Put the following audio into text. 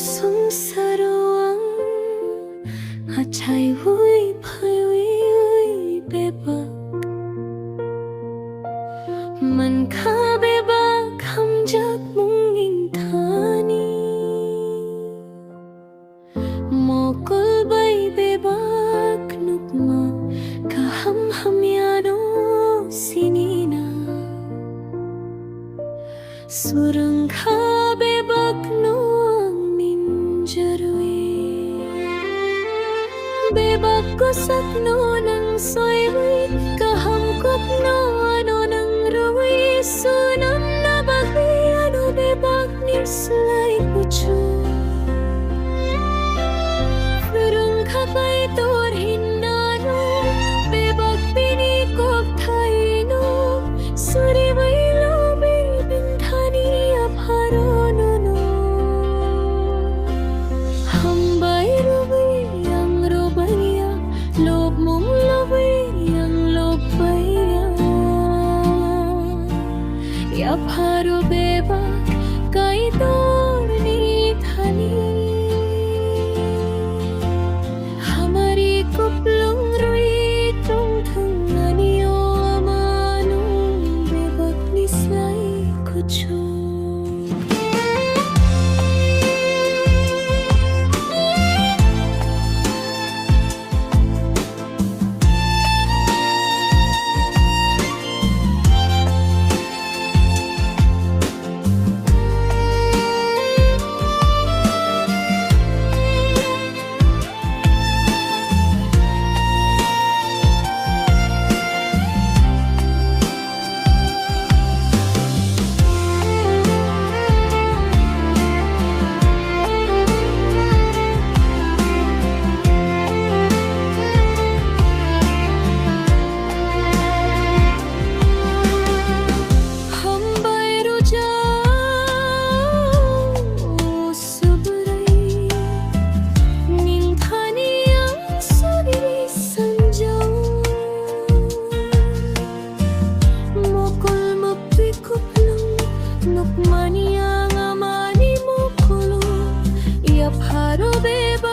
sungsarong hachai hui phai bebak man kha bebak ham jak mung in thani mokol bai bebak nukma ka ham yano sinina surang kha bebak no bebak ko sakno nang soy hui kaham kop no ano nang rui sunam na bagay ano bebak nislay kuchu furung kapay tor hinano bebak pini kop thay no suri bai lo bir bindhani apharo no no ham bai rubi lop mong lovay yang lop baya ya pharo bebak kai tor ni thani hamari kuplong rui tong thang aniyo amanu bebak nislay kuchu Nukmani ang amani mo kulo ya pharo beba